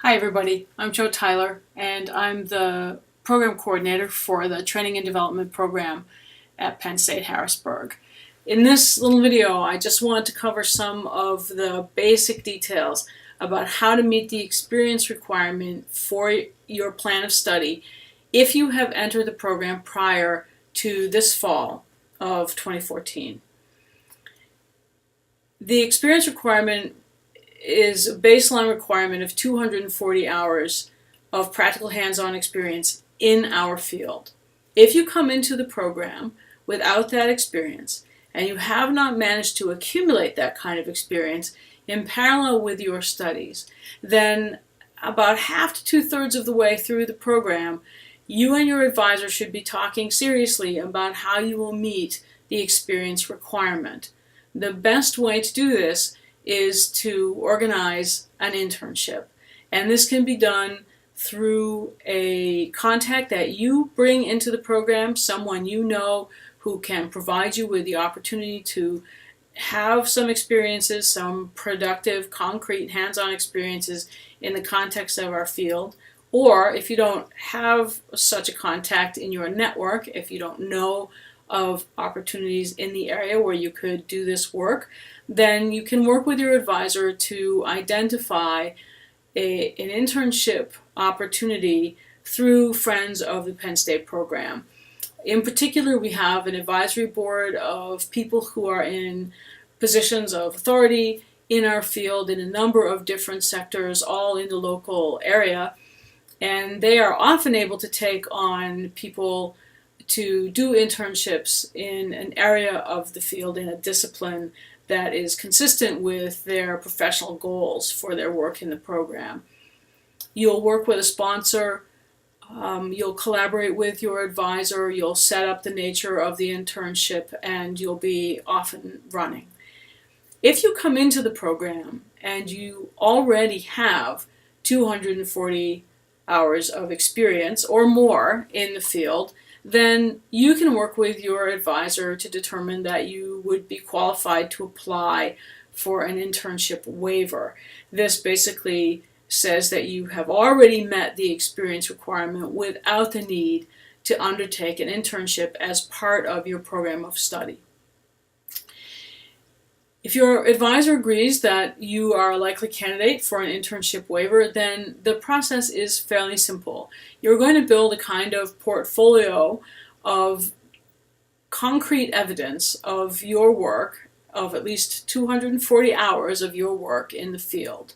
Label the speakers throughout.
Speaker 1: Hi everybody, I'm Joe Tyler and I'm the program coordinator for the Training and Development program at Penn State Harrisburg. In this little video, I just wanted to cover some of the basic details about how to meet the experience requirement for your plan of study if you have entered the program prior to this fall of 2014. The experience requirement is a baseline requirement of 240 hours of practical hands-on experience in our field. If you come into the program without that experience and you have not managed to accumulate that kind of experience in parallel with your studies, then about half to two-thirds of the way through the program, you and your advisor should be talking seriously about how you will meet the experience requirement. The best way to do this is to organize an internship. And this can be done through a contact that you bring into the program, someone you know who can provide you with the opportunity to have some experiences, some productive, concrete, hands-on experiences in the context of our field. Or if you don't have such a contact in your network, if you don't know of opportunities in the area where you could do this work, then you can work with your advisor to identify an internship opportunity through Friends of the Penn State program. In particular, we have an advisory board of people who are in positions of authority in our field in a number of different sectors, all in the local area, and they are often able to take on people to do internships in an area of the field, in a discipline that is consistent with their professional goals for their work in the program. You'll work with a sponsor, you'll collaborate with your advisor, you'll set up the nature of the internship, and you'll be off and running. If you come into the program and you already have 240 hours of experience or more in the field, then you can work with your advisor to determine that you would be qualified to apply for an internship waiver. This basically says that you have already met the experience requirement without the need to undertake an internship as part of your program of study. If your advisor agrees that you are a likely candidate for an internship waiver, then the process is fairly simple. You're going to build a kind of portfolio of concrete evidence of your work, of at least 240 hours of your work in the field.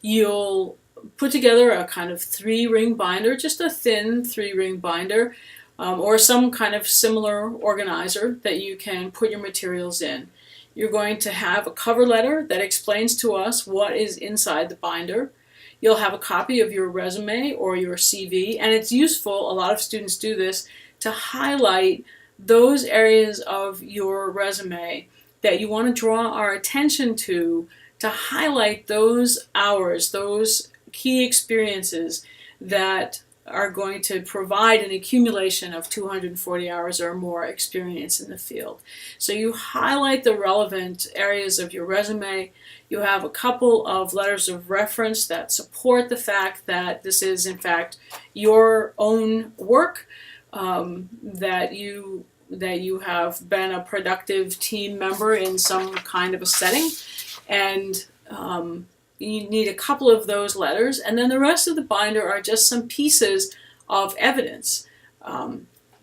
Speaker 1: You'll put together a kind of 3-ring binder, just a thin 3-ring binder, or some kind of similar organizer that you can put your materials in. You're going to have a cover letter that explains to us what is inside the binder. You'll have a copy of your resume or your CV, and it's useful, a lot of students do this, to highlight those areas of your resume that you want to draw our attention to highlight those hours, those key experiences that are going to provide an accumulation of 240 hours or more experience in the field. So you highlight the relevant areas of your resume. You have a couple of letters of reference that support the fact that this is in fact your own work, that you have been a productive team member in some kind of a setting, and you need a couple of those letters, and then the rest of the binder are just some pieces of evidence.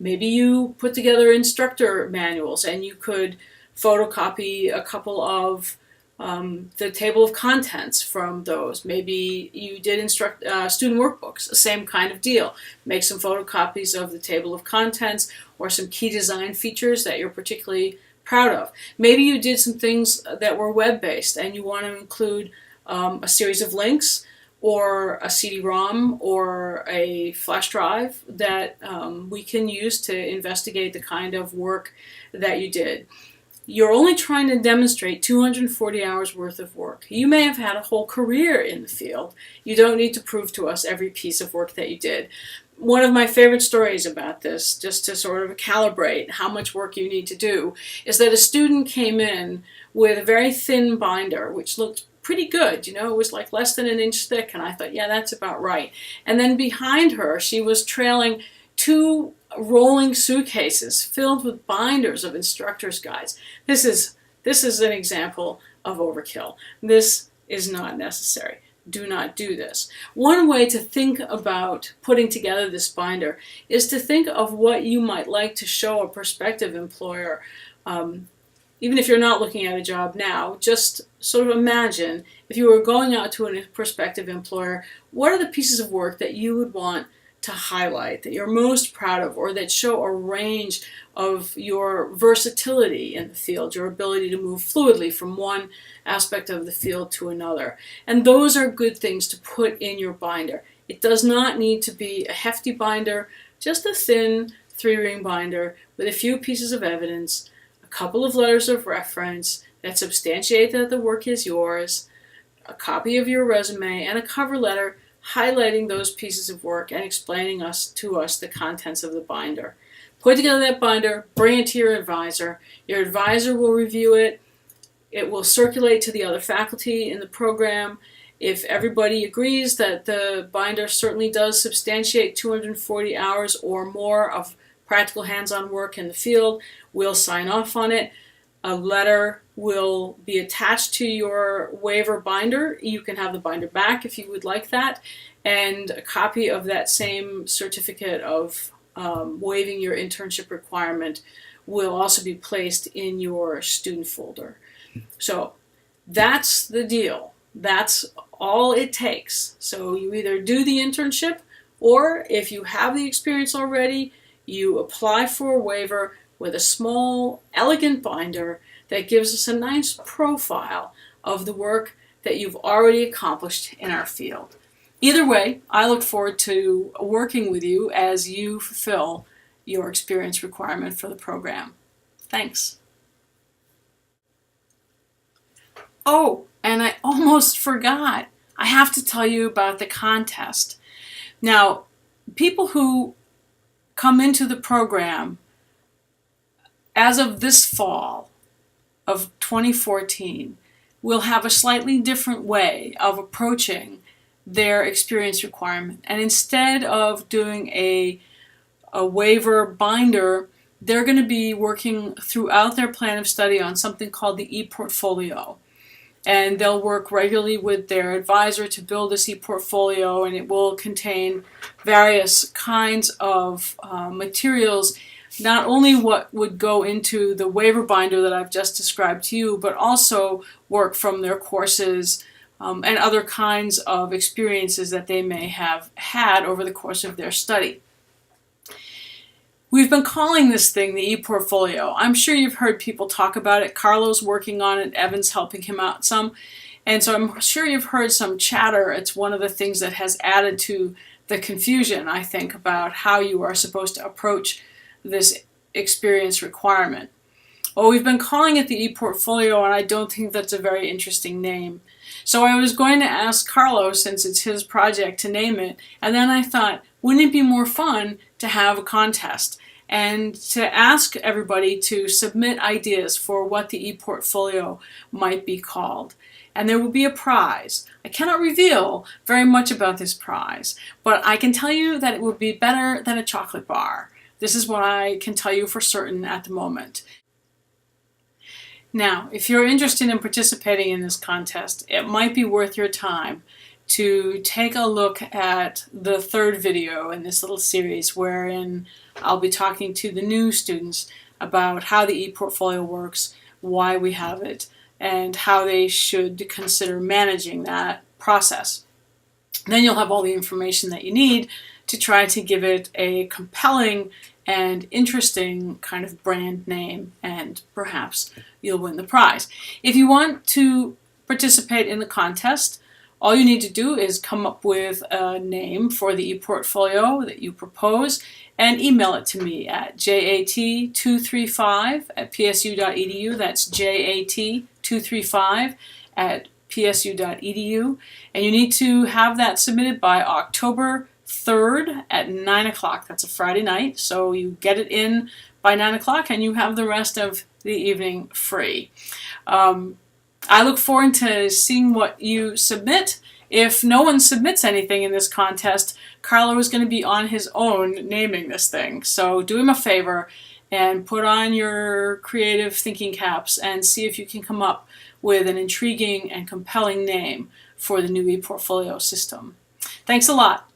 Speaker 1: Maybe you put together instructor manuals and you could photocopy a couple of the table of contents from those. Maybe you did student workbooks, the same kind of deal. Make some photocopies of the table of contents or some key design features that you're particularly proud of. Maybe you did some things that were web-based and you want to include a series of links or a CD-ROM or a flash drive that we can use to investigate the kind of work that you did. You're only trying to demonstrate 240 hours worth of work. You may have had a whole career in the field. You don't need to prove to us every piece of work that you did. One of my favorite stories about this, just to sort of calibrate how much work you need to do, is that a student came in with a very thin binder, which looked pretty good. You know, it was like less than an inch thick, and I thought, yeah, that's about right. And then behind her, she was trailing 2 rolling suitcases filled with binders of instructor's guides. This is an example of overkill. This is not necessary. Do not do this. One way to think about putting together this binder is to think of what you might like to show a prospective employer. Even if you're not looking at a job now, just sort of imagine if you were going out to a prospective employer, what are the pieces of work that you would want to highlight, that you're most proud of, or that show a range of your versatility in the field, your ability to move fluidly from one aspect of the field to another. And those are good things to put in your binder. It does not need to be a hefty binder, just a thin 3-ring binder with a few pieces of evidence, a couple of letters of reference that substantiate that the work is yours, a copy of your resume, and a cover letter highlighting those pieces of work and explaining to us the contents of the binder. Put together that binder, bring it to your advisor. Your advisor will review it. It will circulate to the other faculty in the program. If everybody agrees that the binder certainly does substantiate 240 hours or more of practical hands-on work in the field, we'll sign off on it. A letter will be attached to your waiver binder. You can have the binder back if you would like that. And a copy of that same certificate of waiving your internship requirement will also be placed in your student folder. So that's the deal. That's all it takes. So you either do the internship, or if you have the experience already, you apply for a waiver with a small, elegant binder that gives us a nice profile of the work that you've already accomplished in our field. Either way, I look forward to working with you as you fulfill your experience requirement for the program. Thanks. Oh, and I almost forgot. I have to tell you about the contest. Now, people who come into the program as of this fall of 2014 will have a slightly different way of approaching their experience requirement. And instead of doing a waiver binder, they're going to be working throughout their plan of study on something called the e-portfolio. And they'll work regularly with their advisor to build this e-portfolio, and it will contain various kinds of materials, not only what would go into the waiver binder that I've just described to you, but also work from their courses and other kinds of experiences that they may have had over the course of their study. We've been calling this thing the e-portfolio. I'm sure you've heard people talk about it. Carlo's working on it, Evan's helping him out some. And so I'm sure you've heard some chatter. It's one of the things that has added to the confusion, I think, about how you are supposed to approach this experience requirement. Well, we've been calling it the e-portfolio, and I don't think that's a very interesting name. So I was going to ask Carlo, since it's his project, to name it, and then I thought, wouldn't it be more fun to have a contest and to ask everybody to submit ideas for what the e-portfolio might be called? And there will be a prize. I cannot reveal very much about this prize, but I can tell you that it will be better than a chocolate bar. This is what I can tell you for certain at the moment. Now, if you're interested in participating in this contest, it might be worth your time to take a look at the third video in this little series, wherein I'll be talking to the new students about how the e-portfolio works, why we have it, and how they should consider managing that process. Then you'll have all the information that you need to try to give it a compelling and interesting kind of brand name, and perhaps you'll win the prize. If you want to participate in the contest, all you need to do is come up with a name for the e-portfolio that you propose and email it to me at jat235@psu.edu. That's jat235@psu.edu. And you need to have that submitted by October 3rd at 9 o'clock. That's a Friday night, so you get it in by 9 o'clock and you have the rest of the evening free. I look forward to seeing what you submit. If no one submits anything in this contest, Carlo is going to be on his own naming this thing. So do him a favor and put on your creative thinking caps and see if you can come up with an intriguing and compelling name for the new ePortfolio system. Thanks a lot.